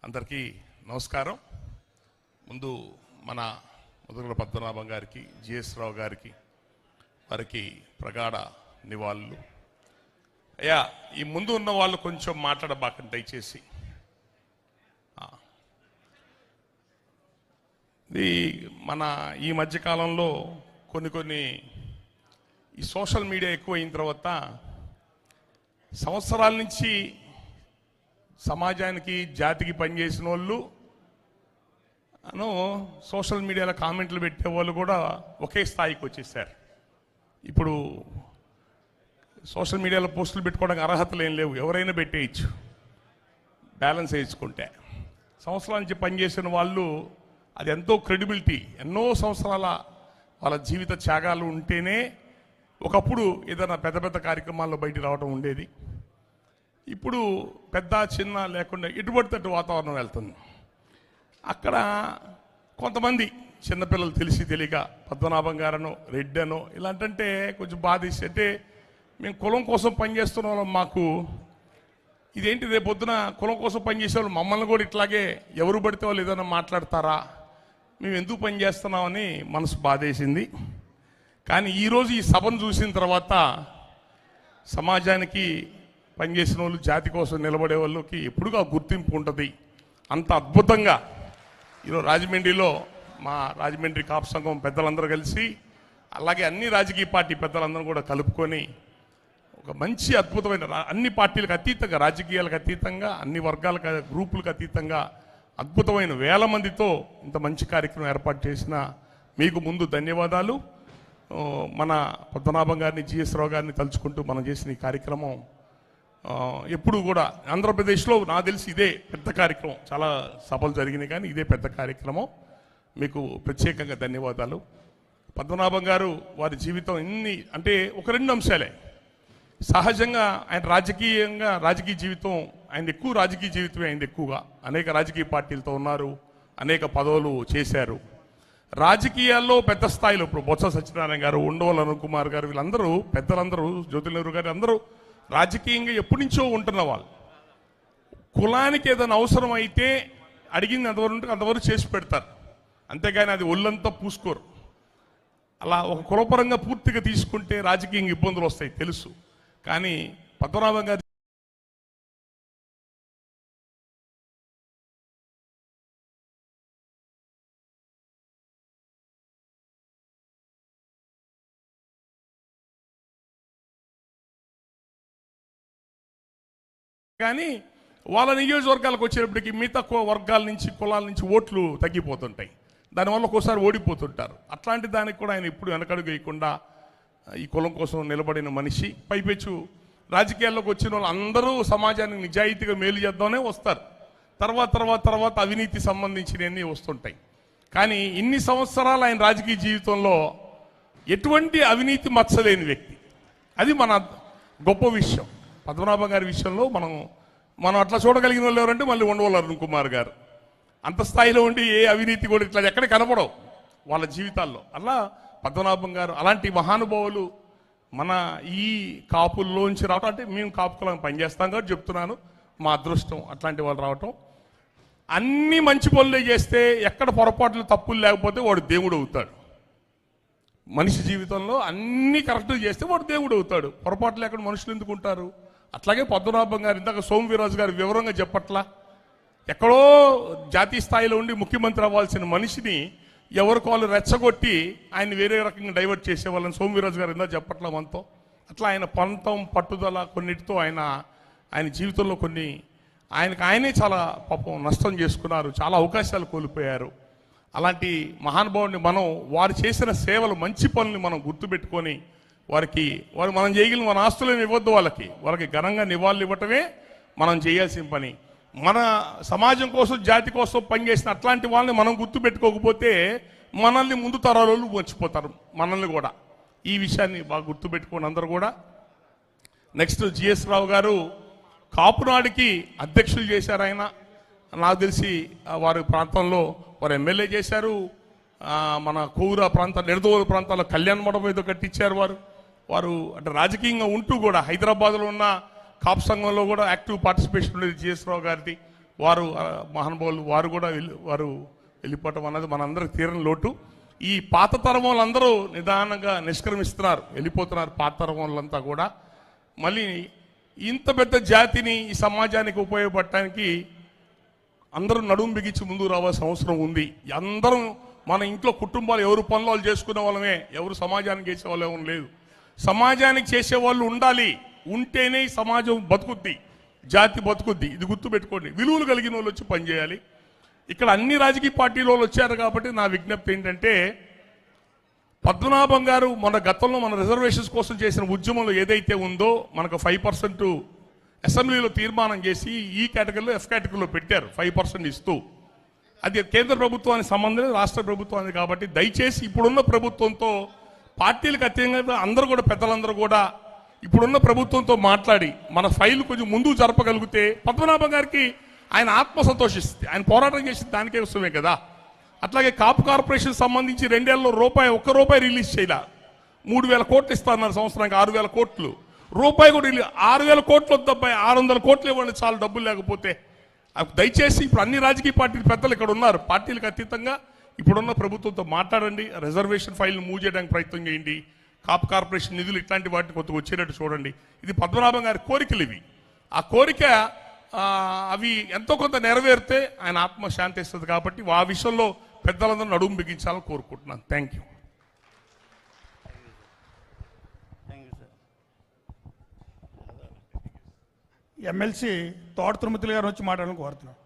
అందరికీ నమస్కారం. ముందు మన ముదుగుల పద్మనాభం గారికి, జిఎస్ రావు గారికి, వారికి ప్రగాఢ నివాళులు. అయ్యా, ఈ ముందు ఉన్న వాళ్ళు కొంచెం మాట్లాడబాకండి దయచేసి. ఇది మన ఈ మధ్యకాలంలో కొన్ని ఈ సోషల్ మీడియా ఎక్కువైన తర్వాత సంవత్సరాల నుంచి సమాజానికి జాతికి పనిచేసిన వాళ్ళు సోషల్ మీడియాలో కామెంట్లు పెట్టే వాళ్ళు కూడా ఒకే స్థాయికి వచ్చేసారు. ఇప్పుడు సోషల్ మీడియాలో పోస్టులు పెట్టుకోవడానికి అర్హతలు ఏం లేవు, ఎవరైనా పెట్టేయచ్చు బ్యాలెన్స్ వేసుకుంటే. సంవత్సరాల నుంచి పనిచేసిన వాళ్ళు అది ఎంతో క్రెడిబిలిటీ, ఎన్నో సంవత్సరాల వాళ్ళ జీవిత త్యాగాలు ఉంటేనే ఒకప్పుడు ఏదైనా పెద్ద పెద్ద కార్యక్రమాల్లో బయటికి రావడం ఉండేది. ఇప్పుడు పెద్ద చిన్న లేకుండా ఎటుపడితే వాతావరణం వెళ్తుంది. అక్కడ కొంతమంది చిన్నపిల్లలు తెలిసి తెలియక పద్మనాభం గారనో రెడ్డనో ఇలాంటంటే కొంచెం బాధేసి, అంటే మేము కులం కోసం పనిచేస్తున్న వాళ్ళం, మాకు ఇదేంటి రేపు పొద్దున కులం కోసం పనిచేసే వాళ్ళు మమ్మల్ని కూడా ఇట్లాగే ఎవరు పడితే వాళ్ళు ఏదైనా మాట్లాడతారా, మేము ఎందుకు పనిచేస్తున్నామని మనసు బాధేసింది. కానీ ఈరోజు ఈ సభను చూసిన తర్వాత సమాజానికి పనిచేసిన వాళ్ళు, జాతి కోసం నిలబడే వాళ్ళకి ఎప్పుడుగా గుర్తింపు ఉంటుంది. అంత అద్భుతంగా ఈరోజు రాజమండ్రిలో మా రాజమండ్రి కాపు సంఘం పెద్దలందరూ కలిసి, అలాగే అన్ని రాజకీయ పార్టీ పెద్దలందరూ కూడా కలుపుకొని ఒక మంచి అద్భుతమైన అన్ని పార్టీలకు అతీతంగా, రాజకీయాలకు అతీతంగా, అన్ని వర్గాలకు గ్రూపులకు అతీతంగా అద్భుతమైన వేల మందితో ఇంత మంచి కార్యక్రమం ఏర్పాటు చేసిన మీకు ముందు ధన్యవాదాలు. మన పద్మనాభం గారిని, జిఎస్ రావు గారిని తలుచుకుంటూ మనం చేసిన ఈ కార్యక్రమం ఎప్పుడు కూడా ఆంధ్రప్రదేశ్లో నాకు తెలిసి ఇదే పెద్ద కార్యక్రమం. చాలా సభలు జరిగినాయి కానీ ఇదే పెద్ద కార్యక్రమం. మీకు ప్రత్యేకంగా ధన్యవాదాలు. పద్మనాభం గారు వారి జీవితం ఇన్ని అంటే ఒక రెండు అంశాలే. సహజంగా ఆయన రాజకీయ జీవితం ఆయన ఎక్కువ, రాజకీయ జీవితమే ఆయన ఎక్కువగా. అనేక రాజకీయ పార్టీలతో ఉన్నారు, అనేక పదవులు చేశారు. రాజకీయాల్లో పెద్ద స్థాయిలో ఇప్పుడు బొత్స సత్యనారాయణ గారు, ఉండవల్లి అరుణ్ కుమార్ గారు, వీళ్ళందరూ పెద్దలందరూ, జ్యోతి నెహ్రూ గారు అందరూ రాజకీయంగా ఎప్పటి నుంచో ఉంటున్న వాళ్ళు. కులానికి ఏదైనా అవసరం అయితే అడిగింది అంతవరకు చేసి పెడతారు, అంతేగాని అది ఒళ్ళంతా పూసుకోరు. అలా ఒక కులపరంగా పూర్తిగా తీసుకుంటే రాజకీయంగా ఇబ్బందులు వస్తాయి తెలుసు. కానీ పద్మనాభం గారు కానీ వాళ్ళ నియోజకవర్గాలకు వచ్చేటప్పటికి మిగతా వర్గాల నుంచి, కులాల నుంచి ఓట్లు తగ్గిపోతుంటాయి. దానివల్ల ఒక్కోసారి ఓడిపోతుంటారు. అట్లాంటి దానికి కూడా ఆయన ఇప్పుడు వెనకడుగు వేయకుండా ఈ కులం కోసం నిలబడిన మనిషి. పైపెచ్చు రాజకీయాల్లోకి వచ్చిన వాళ్ళు అందరూ సమాజానికి నిజాయితీగా మేలు చేద్దామనే వస్తారు. తర్వాత అవినీతి సంబంధించినవన్నీ వస్తుంటాయి. కానీ ఇన్ని సంవత్సరాలు ఆయన రాజకీయ జీవితంలో ఎటువంటి అవినీతి మచ్చలేని వ్యక్తి. అది మన గొప్ప విషయం. పద్మనాభం గారి విషయంలో మనం అట్లా చూడగలిగిన వాళ్ళు ఎవరంటే మళ్ళీ ఉండవల్లి అరుణ్ కుమార్ గారు. అంత స్థాయిలో ఉండి ఏ అవినీతి కూడా ఇట్లా ఎక్కడ కనపడవు వాళ్ళ జీవితాల్లో. అలా పద్మనాభం గారు అలాంటి మహానుభావులు మన ఈ కాపుల్లోంచి రావటం, అంటే మేము కాపు కులం పనిచేస్తాం కాబట్టి చెప్తున్నాను, మా అదృష్టం అట్లాంటి వాళ్ళు రావటం. అన్ని మంచి పనులే చేస్తే, ఎక్కడ పొరపాట్లు తప్పులు లేకపోతే వాడు దేవుడు అవుతాడు. మనిషి జీవితంలో అన్ని కరెక్ట్గా చేస్తే వాడు దేవుడు అవుతాడు. పొరపాట్లు లేకుండా మనుషులు ఎందుకు ఉంటారు? అట్లాగే పద్మనాభం గారు ఇందాక సోమవీరాజు గారు వివరంగా చెప్పట్లా, ఎక్కడో జాతీయ స్థాయిలో ఉండి ముఖ్యమంత్రి అవ్వాల్సిన మనిషిని ఎవరికి వాళ్ళు రెచ్చగొట్టి ఆయన వేరే రకంగా డైవర్ట్ చేసేవాళ్ళని సోమవీరాజు గారు ఇందాక చెప్పట్లా మనతో. అట్లా ఆయన పంతం, పట్టుదల కొన్నిటితో ఆయన జీవితంలో ఆయనే చాలా పాపం నష్టం చేసుకున్నారు, చాలా అవకాశాలు కోల్పోయారు. అలాంటి మహానుభావుని వారు చేసిన సేవలు, మంచి పనులు మనం గుర్తుపెట్టుకొని వారు మనం చేయగలిగిన మన ఆస్తులను ఇవ్వద్దు, వాళ్ళకి ఘనంగా నివాళులు ఇవ్వటమే మనం చేయాల్సిన పని. మన సమాజం కోసం, జాతి కోసం పనిచేసిన అట్లాంటి వాళ్ళని మనం గుర్తుపెట్టుకోకపోతే మనల్ని ముందు తరాలు మర్చిపోతారు, మనల్ని కూడా. ఈ విషయాన్ని బాగా గుర్తుపెట్టుకోండి అందరూ కూడా. నెక్స్ట్ జిఎస్ రావు గారు కాపునాడికి అధ్యక్షులు చేశారు. ఆయన నాకు తెలిసి వారి ప్రాంతంలో వారు ఎమ్మెల్యే చేశారు. మన కోవురా ప్రాంతాలు, నిడదవోలు ప్రాంతాల్లో కళ్యాణ మండపం ఏదో కట్టించారు వారు. అంటే రాజకీయంగా ఉంటూ కూడా హైదరాబాద్లో ఉన్న కాపు సంఘంలో కూడా యాక్టివ్ పార్టిసిపేషన్ ఉండేది జిఎస్ రావు గారిది. వారు మహానుభావులు వారు కూడా వారు వెళ్ళిపోవటం అన్నది మనందరికి తీరని లోటు. ఈ పాత తరం వాళ్ళందరూ నిదానంగా నిష్క్రమిస్తున్నారు, వెళ్ళిపోతున్నారు. పాత తరం వాళ్ళంతా కూడా మళ్ళీ ఇంత పెద్ద జాతిని ఈ సమాజానికి ఉపయోగపడటానికి అందరూ నడుము బిగించి ముందుకు రావాల్సిన అవసరం ఉంది. అందరం మన ఇంట్లో కుటుంబాలు ఎవరు పనులు వాళ్ళు చేసుకునే వాళ్ళమే, ఎవరు సమాజానికి చేసే వాళ్ళు ఎవరు లేదు. సమాజానికి చేసేవాళ్ళు ఉండాలి, ఉంటేనే ఈ సమాజం బతుకుద్ది, జాతి బతుకుద్ది. ఇది గుర్తుపెట్టుకోండి. విలువలు కలిగిన వాళ్ళు వచ్చి పనిచేయాలి. ఇక్కడ అన్ని రాజకీయ పార్టీల వాళ్ళు వచ్చారు కాబట్టి నా విజ్ఞప్తి ఏంటంటే, పద్మనాభం గారు మన గతంలో మన రిజర్వేషన్స్ కోసం చేసిన ఉద్యమంలో ఏదైతే ఉందో మనకు 5% అసెంబ్లీలో తీర్మానం చేసి ఈ కేటగిరీలో ఎఫ్ కేటగిరీలో పెట్టారు 5% ఇస్తూ. అది కేంద్ర ప్రభుత్వానికి సంబంధం లేదు, రాష్ట్ర ప్రభుత్వానికి. కాబట్టి దయచేసి ఇప్పుడున్న ప్రభుత్వంతో పార్టీలకు అత్యంగా అందరూ కూడా పెద్దలందరూ కూడా ఇప్పుడున్న ప్రభుత్వంతో మాట్లాడి మన ఫైల్ కొంచెం ముందుకు జరపగలిగితే పద్మనాభం గారికి ఆయన ఆత్మ సంతోషిస్తుంది. ఆయన పోరాటం చేసింది దానికే వస్తుమే కదా. అట్లాగే కాపు కార్పొరేషన్ సంబంధించి 2 ఏళ్ళలో ఒక్క రూపాయి రిలీజ్ చేయాల. 3,000 కోట్లు ఇస్తున్నారు సంవత్సరానికి, 6,000 కోట్లు రూపాయి కూడా 6,000 కోట్లు వద్దబ్బాయి, 600 కోట్లు ఇవ్వండి చాలు డబ్బులు లేకపోతే. దయచేసి ఇప్పుడు అన్ని రాజకీయ పార్టీల పెద్దలు ఇక్కడ ఉన్నారు, పార్టీలకు అతీతంగా ఇప్పుడున్న ప్రభుత్వంతో మాట్లాడండి. రిజర్వేషన్ ఫైల్ను మూవ్ చేయడానికి ప్రయత్నం చేయండి. కాపు కార్పొరేషన్ నిధులు ఇట్లాంటి వాటిని కొద్దిగా వచ్చేటట్టు చూడండి. ఇది పద్మనాభం గారి కోరికలు ఇవి. ఆ కోరిక అవి ఎంతో కొంత నెరవేరితే ఆయన ఆత్మ శాంతి ఇస్తుంది. కాబట్టి ఆ విషయంలో పెద్దలందరూ నడుము బిగించాలని కోరుకుంటున్నాను. Thank you. ఎమ్మెల్సీ తోట తిరుమతులు గారు వచ్చి మాట్లాడాలని కోరుతున్నాను.